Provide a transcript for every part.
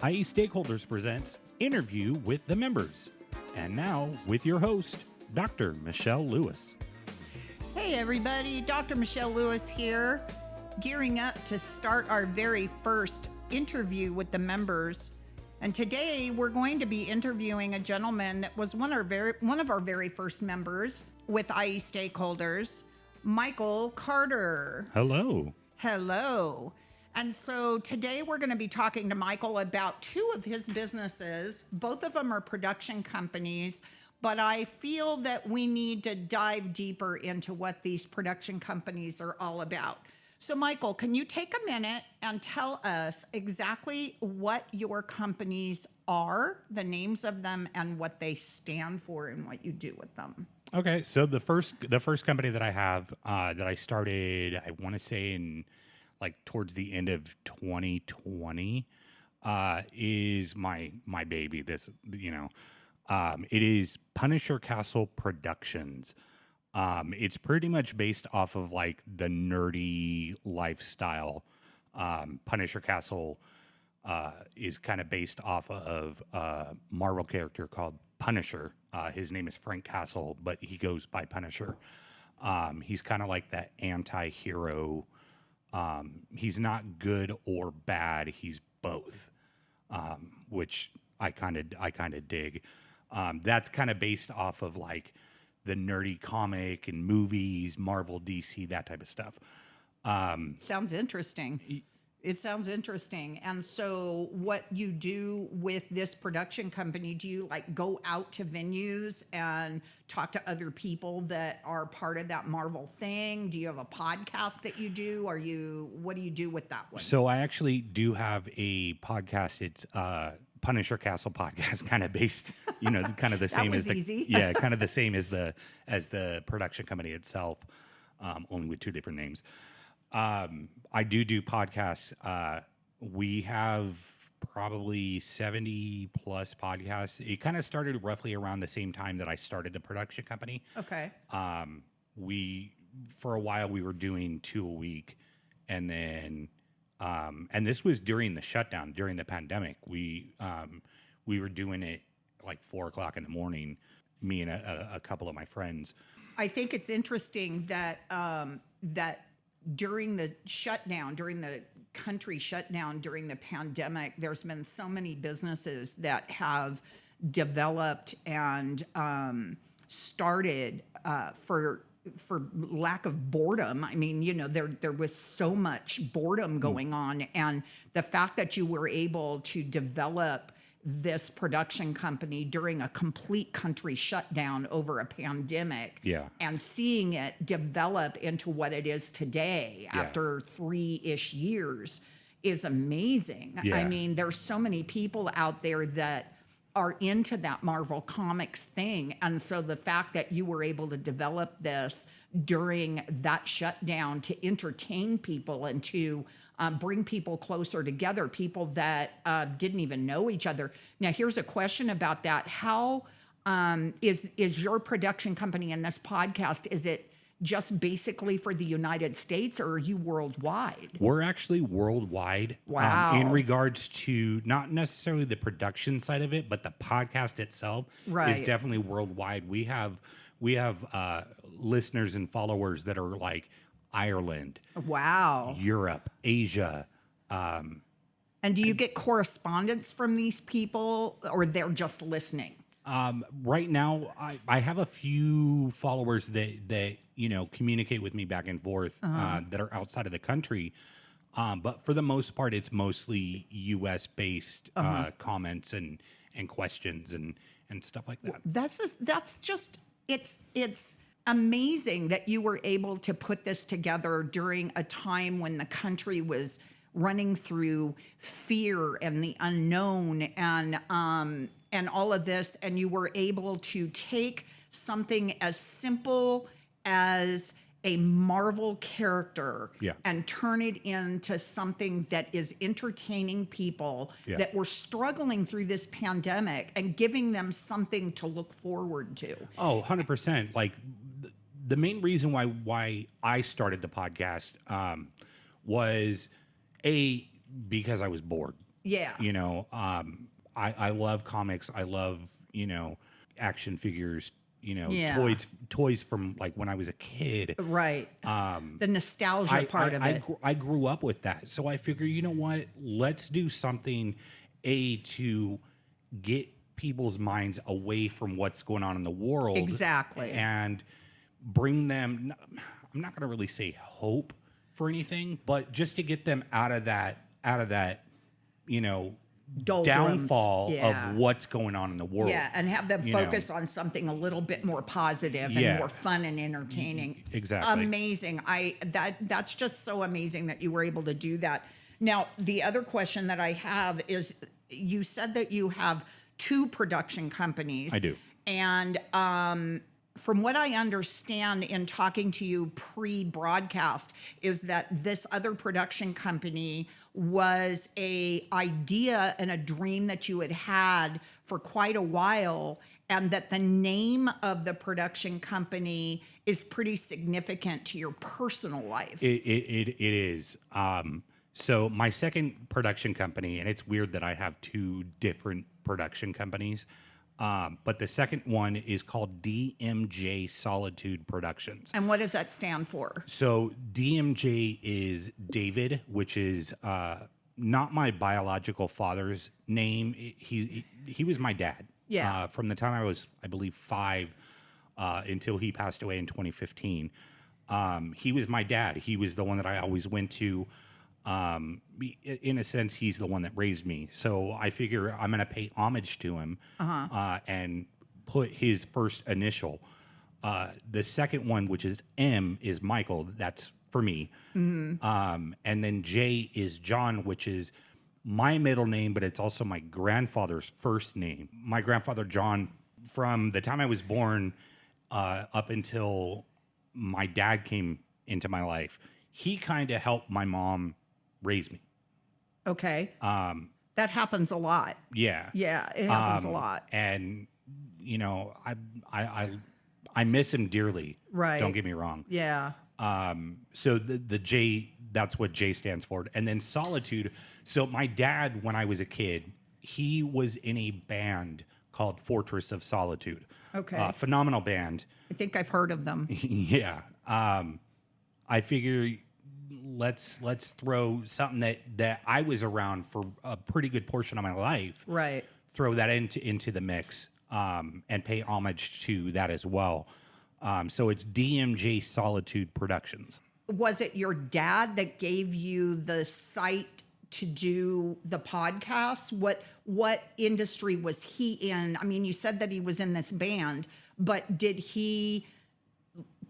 IEStakeholders presents Interview with the Members. And now, with your host, Dr. Michelle Lewis. Hey everybody, Dr. Michelle Lewis here, gearing up to start our very first interview with the members. And today we're going to be interviewing a gentleman that was one of our very first members with IEStakeholders, Michael Carter. Hello. Hello. And so today we're going to be talking to Michael about two of his businesses. Both of them are production companies, but I feel that we need to dive deeper into what these production companies are all about. So Michael, can you take a minute and tell us exactly what your companies are, the names of them, and what they stand for and what you do with them? Okay, so the first company that I have that I started, I want to say in towards the end of 2020, is my baby. This, it is Punisher Castle Productions. It's pretty much based off of the nerdy lifestyle. Punisher Castle is kind of based off of a Marvel character called Punisher. His name is Frank Castle, but he goes by Punisher. He's kind of like that anti-hero. He's not good or bad. He's both, which I kind of dig. That's kind of based off of the nerdy comic and movies, Marvel, DC, that type of stuff. Sounds interesting. It sounds interesting. And so what you do with this production company, do you go out to venues and talk to other people that are part of that Marvel thing? Do you have a podcast that you do? What do you do with that one? So I actually do have a podcast. It's Punisher Castle Podcast, kind of based, kind of the same as easy. Yeah, kind of the same as the production company itself, only with two different names. I do podcasts. We have probably 70 plus podcasts. It kind of started roughly around the same time that I started the production company. Okay. For a while we were doing 2 a week, and then and this was during the shutdown, during the pandemic. We were doing it 4 o'clock in the morning, me and a couple of my friends. I think it's interesting that that during the shutdown, during the country shutdown, during the pandemic, there's been so many businesses that have developed and started for lack of boredom. I mean, there was so much boredom going on, and the fact that you were able to develop this production company during a complete country shutdown over a pandemic, and seeing it develop into what it is today after 3-ish years is amazing. I mean, there's so many people out there that are into that Marvel Comics thing. And so the fact that you were able to develop this during that shutdown to entertain people and to bring people closer together, people that didn't even know each other. Now, here's a question about that. How is your production company in this podcast, is it just basically for the United States, or are you worldwide? We're actually worldwide. Wow. In regards to not necessarily the production side of it, but the podcast itself is definitely worldwide. We have listeners and followers that are Ireland, wow, Europe, Asia. And do you get correspondence from these people, or they're just listening? Right now, I have a few followers that communicate with me back and forth that are outside of the country. But for the most part, it's mostly U.S. based comments and questions and stuff like that. That's just it's amazing that you were able to put this together during a time when the country was running through fear and the unknown and all of this, and you were able to take something as simple as a Marvel character and turn it into something that is entertaining people that were struggling through this pandemic and giving them something to look forward to. Oh, 100%. The main reason why I started the podcast was because I was bored. Yeah. I love comics. I love, action figures, Yeah. toys from like when I was a kid. Right. The nostalgia part of it. I grew up with that. So I figure, you know what? Let's do something, to get people's minds away from what's going on in the world. Exactly. And bring them, I'm not going to really say hope for anything, but just to get them out of that, Doldrums. downfall Yeah. of what's going on in the world. Yeah, and have them focus on something a little bit more positive and more fun and entertaining. Exactly. Amazing. That's just so amazing that you were able to do that. Now, the other question that I have is, you said that you have 2 production companies. I do. And from what I understand in talking to you pre-broadcast, is that this other production company was a idea and a dream that you had had for quite a while, and that the name of the production company is pretty significant to your personal life. It is. So my second production company, and it's weird that I have 2 different production companies, but the second one is called DMJ Solitude Productions. And what does that stand for? So DMJ is David, which is not my biological father's name. He was my dad. Yeah. From the time I was, I believe, 5 until he passed away in 2015. He was my dad. He was the one that I always went to. In a sense, he's the one that raised me. So I figure I'm going to pay homage to him and put his first initial. The second one, which is M, is Michael. That's for me. Mm-hmm. And then J is John, which is my middle name, but it's also my grandfather's first name. My grandfather, John, from the time I was born up until my dad came into my life, he kind of helped my mom raise me. Okay. That happens a lot. Yeah. Yeah, it happens a lot. And I miss him dearly. Right. Don't get me wrong. Yeah. So the J, that's what J stands for. And then Solitude. So my dad, when I was a kid, he was in a band called Fortress of Solitude. Okay. Phenomenal band. I think I've heard of them. Yeah. I figure let's throw something that I was around for a pretty good portion of my life. Right. Throw that into the mix and pay homage to that as well. So it's DMJ Solitude Productions. Was it your dad that gave you the site to do the podcast? What industry was he in? I mean, you said that he was in this band, but did he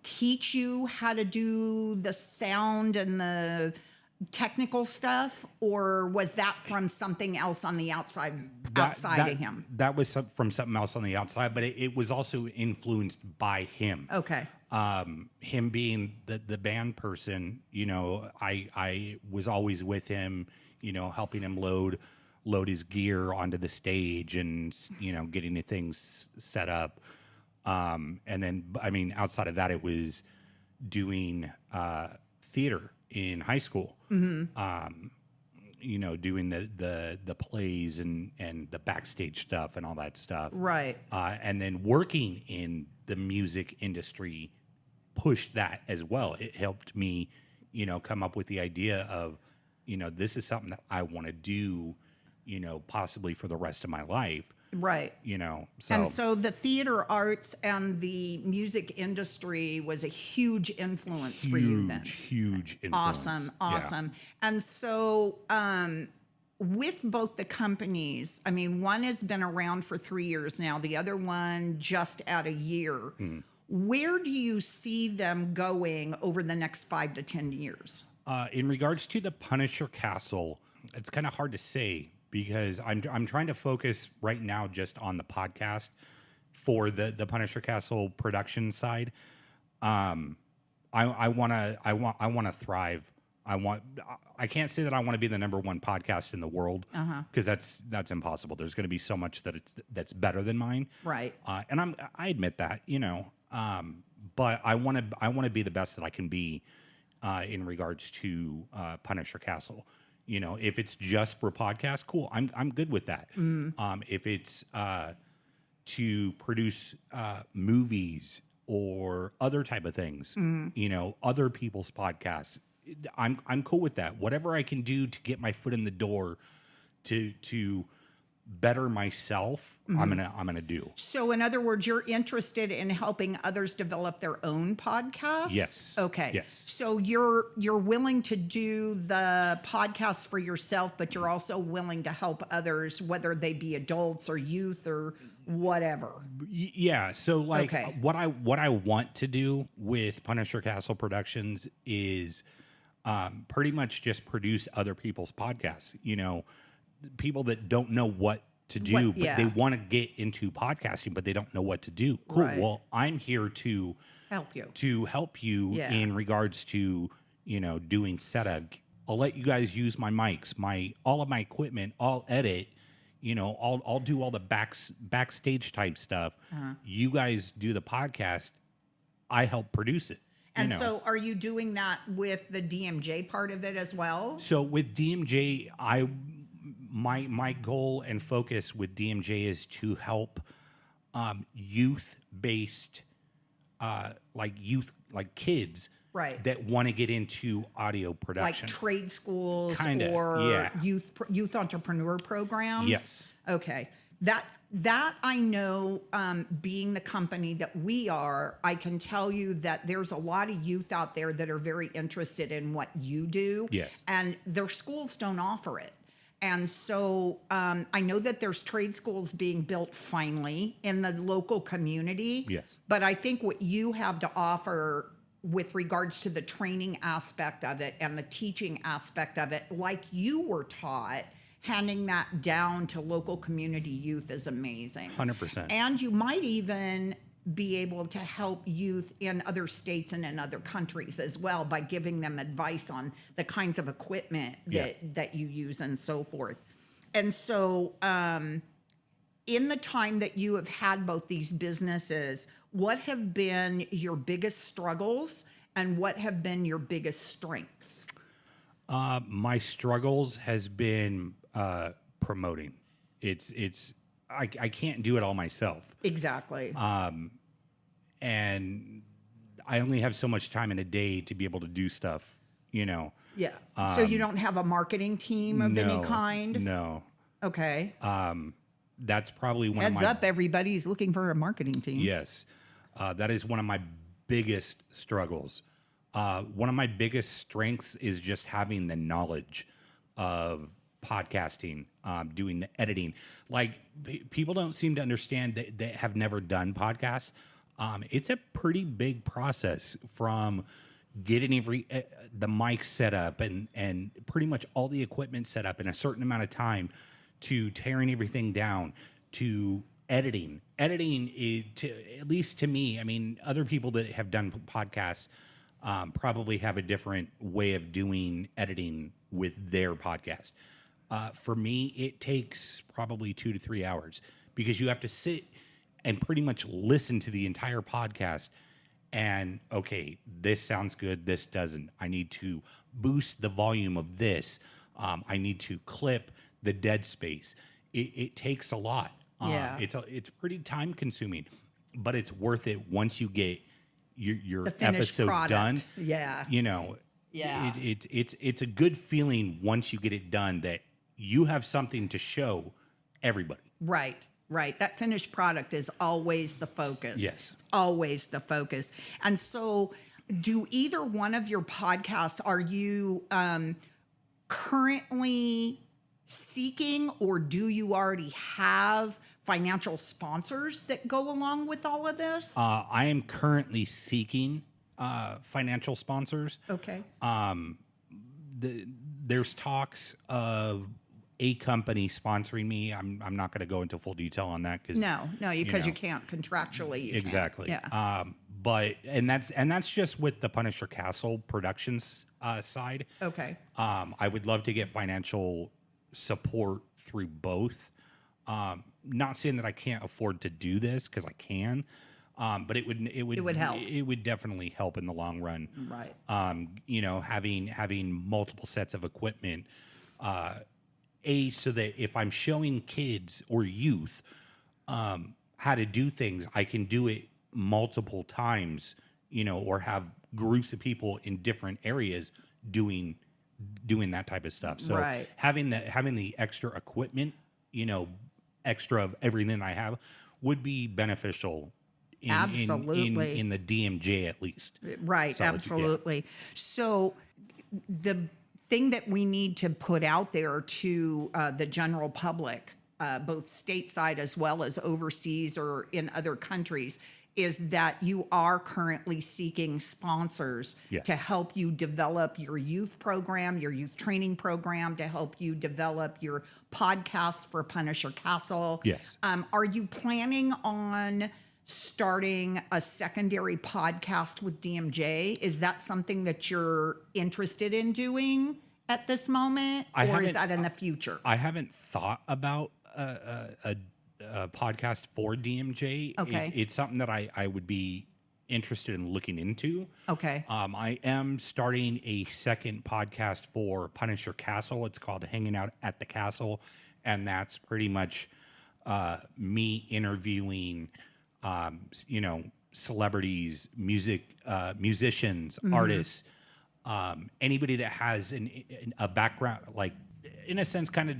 teach you how to do the sound and the technical stuff, or was that from something else on the outside of him? That was from something else on the outside, but it was also influenced by him. Okay. Him being the band person, I was always with him, helping him load his gear onto the stage and, getting the things set up. And then, I mean, outside of that, it was doing theater in high school. Mm-hmm. Doing the plays and the backstage stuff and all that stuff. Right. And then working in the music industry pushed that as well. It helped me, come up with the idea of, this is something that I want to do, possibly for the rest of my life. Right. And so the theater arts and the music industry was a huge influence for you then. Huge influence. Awesome. Yeah. And so with both the companies, I mean, one has been around for 3 years now, the other one just at a year. Mm. Where do you see them going over the next 5 to 10 years? In regards to the Punisher Castle, it's kind of hard to say, because I'm trying to focus right now just on the podcast for the Punisher Castle production side. I want to thrive. I can't say that I want to be the number 1 podcast in the world, because that's impossible. There's going to be so much that's better than mine. Right. And I admit that, but I want to be the best that I can be in regards to Punisher Castle. If it's just for podcasts, cool. I'm good with that. If it's to produce movies or other type of things, other people's podcasts, I'm cool with that. Whatever I can do to get my foot in the door to better myself, I'm gonna do. So in other words, you're interested in helping others develop their own podcasts? Yes. Okay. Yes. So you're willing to do the podcasts for yourself, but you're also willing to help others, whether they be adults or youth or whatever. Yeah. So like Okay. what I want to do with Punisher Castle Productions is pretty much just produce other people's podcasts. People that don't know what to do, but they want to get into podcasting, but they don't know what to do. Cool. Right. Well, I'm here to help you. Yeah. in regards to, doing setup. I'll let you guys use my mics, all of my equipment. I'll edit, I'll do all the backstage type stuff. You guys do the podcast. I help produce it. And so are you doing that with the DMJ part of it as well? So with DMJ, my goal and focus with DMJ is to help youth-based, kids, right, that want to get into audio like production, trade schools Kinda, or yeah. youth entrepreneur programs. Yes. Okay. That I know, being the company that we are, I can tell you that there's a lot of youth out there that are very interested in what you do. Yes. And their schools don't offer it. And so I know that there's trade schools being built finally in the local community. Yes. But I think what you have to offer with regards to the training aspect of it and the teaching aspect of it, like you were taught, handing that down to local community youth is amazing. 100%. And you might even be able to help youth in other states and in other countries as well by giving them advice on the kinds of equipment that you use and so forth. And so in the time that you have had both these businesses, what have been your biggest struggles and what have been your biggest strengths? My struggles has been promoting. I can't do it all myself. Exactly. And I only have so much time in a day to be able to do stuff, Yeah. So you don't have a marketing team of any kind? No. Okay. That's probably one Heads of my... up, everybody's looking for a marketing team. Yes. That is one of my biggest struggles. One of my biggest strengths is just having the knowledge of podcasting, doing the editing. Like people don't seem to understand that have never done podcasts. It's a pretty big process from getting the mic set up and pretty much all the equipment set up in a certain amount of time, to tearing everything down, to editing. Editing is, at least to me, I mean, other people that have done podcasts probably have a different way of doing editing with their podcast. For me, it takes probably 2 to 3 hours because you have to sit and pretty much listen to the entire podcast and, okay, this sounds good, this doesn't. I need to boost the volume of this. I need to clip the dead space. It takes a lot. Yeah. It's pretty time consuming, but it's worth it once you get your The finished episode product. done. Yeah. Yeah. It's a good feeling once you get it done that you have something to show everybody. Right. That finished product is always the focus. Yes. It's always the focus. And so do either one of your podcasts, are you currently seeking, or do you already have financial sponsors that go along with all of this? I am currently seeking financial sponsors. Okay. There's talks of a company sponsoring me. I'm not going to go into full detail on that because because you can't contractually. Exactly. Yeah. But that's just with the Punisher Castle Productions side. Okay. I would love to get financial support through both. Not saying that I can't afford to do this because I can, but it would help. It would definitely help in the long run. Right. Having multiple sets of equipment So that if I'm showing kids or youth how to do things, I can do it multiple times, or have groups of people in different areas doing that type of stuff. So Right. having the extra equipment, extra of everything I have would be beneficial Absolutely. in the DMJ at least. Right, So it's- yeah. absolutely. So the thing that we need to put out there to the general public, both stateside as well as overseas or in other countries, is that you are currently seeking sponsors Yes. to help you develop your youth program, your youth training program, to help you develop your podcast for Punisher Castle. Yes. Are you planning on starting a secondary podcast with DMJ? Is that something that you're interested in doing at this moment, I or is haven't- that in the future? I haven't thought about a podcast for DMJ. Okay. It's something that I would be interested in looking into. Okay. I am starting a second podcast for Punisher Castle. It's called Hanging Out at the Castle, and that's pretty much me interviewing, celebrities, musicians, artists, anybody that has a background, like in a sense, kind of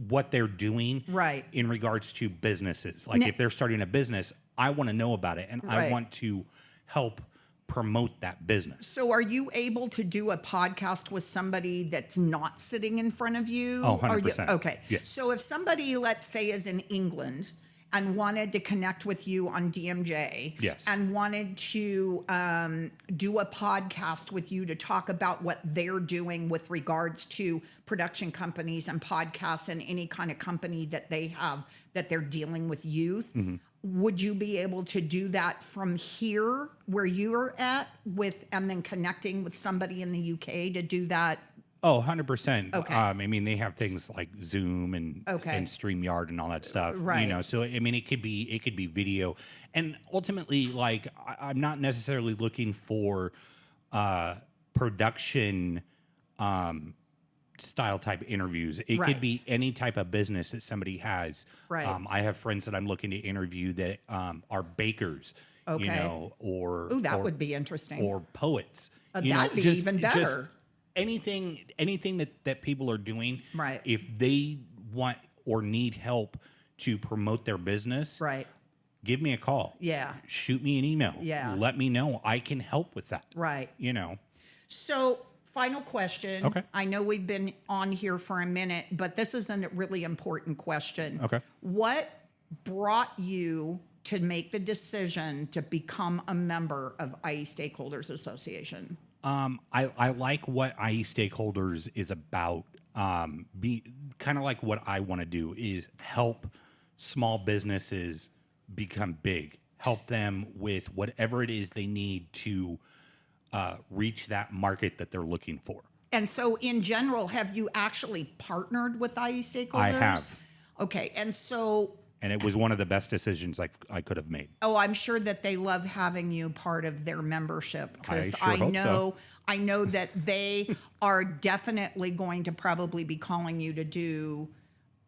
what they're doing, Right. in regards to businesses. Like if they're starting a business, I want to know about it, and I Right. want to help promote that business. So are you able to do a podcast with somebody that's not sitting in front of you? Oh, Are you- 100%. Okay. Yes. So if somebody, let's say, is in England and wanted to connect with you on DMJ, Yes. and wanted to do a podcast with you to talk about what they're doing with regards to production companies and podcasts and any kind of company that they have that they're dealing with youth, would you be able to do that from here where you're at and then connecting with somebody in the UK to do that? Oh, 100%. Okay. I mean, they have things like Zoom and Okay. and StreamYard and all that stuff. Right. So I mean, it could be video, and ultimately, like I'm not necessarily looking for production style type interviews. It Right. could be any type of business that somebody has. Right. I have friends that I'm looking to interview that are bakers. Okay. Ooh, that would be interesting. Or poets. That'd be even better. Anything that people are doing, Right. if they want or need help to promote their business, Right. give me a call. Yeah. Shoot me an email. Yeah. Let me know. I can help with that. Right. So, final question. Okay. I know we've been on here for a minute, but this is a really important question. Okay. What brought you to make the decision to become a member of IEStakeholders Association? I like what IEStakeholders is about. Be kind of like what I want to do is help small businesses become big. Help them with whatever it is they need to reach that market that they're looking for. And so, in general, have you actually partnered with IEStakeholders? I have. Okay. And so, And it was one of the best decisions I could have made. I'm sure that they love having you part of their membership, because I sure hope so. I know that they are definitely going to probably be calling you to do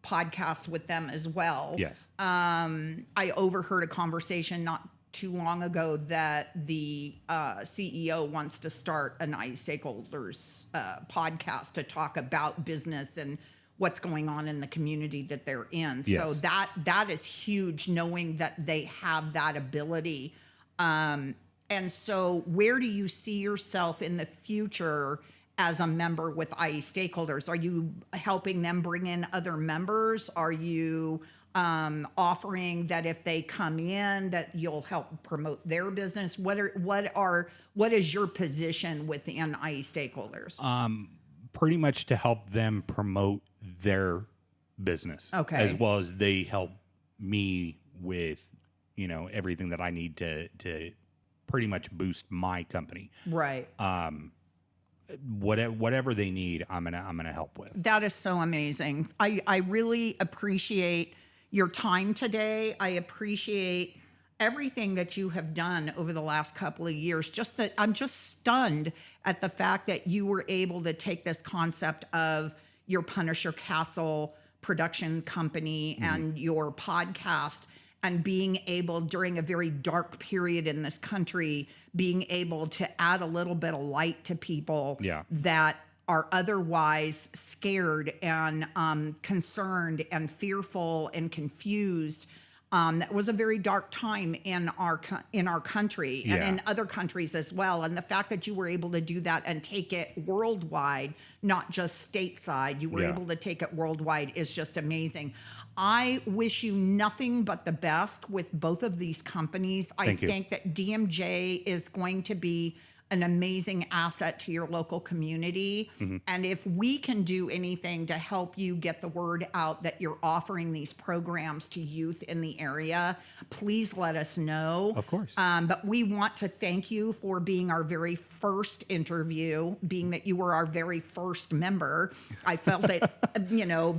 podcasts with them as well. Yes. I overheard a conversation not too long ago that the CEO wants to start an IEStakeholders podcast to talk about business and what's going on in the community that they're in. Yes. So that is huge, knowing that they have that ability. And so where do you see yourself in the future as a member with IEStakeholders? Are you helping them bring in other members? Are you offering that if they come in that you'll help promote their business? What is your position within IEStakeholders? Pretty much to help them promote their business. Okay. As well as they help me with, everything that I need to pretty much boost my company. Right. Whatever they need, I'm gonna help with. That is so amazing. I really appreciate your time today. I appreciate everything that you have done over the last couple of years. Just that I'm just stunned at the fact that you were able to take this concept of your Punisher Castle production company and your podcast, and being able, during a very dark period in this country, being able to add a little bit of light to people that are otherwise scared and concerned and fearful and confused. That was a very dark time in our country and in other countries as well. And the fact that you were able to do that and take it worldwide, not just stateside, you were able to take it worldwide, is just amazing. I wish you nothing but the best with both of these companies. I think that DMJ is going to be an amazing asset to your local community. And if we can do anything to help you get the word out that you're offering these programs to youth in the area, please let us know. Of course. But we want to thank you for being our very first interview, being that you were our very first member. I felt it,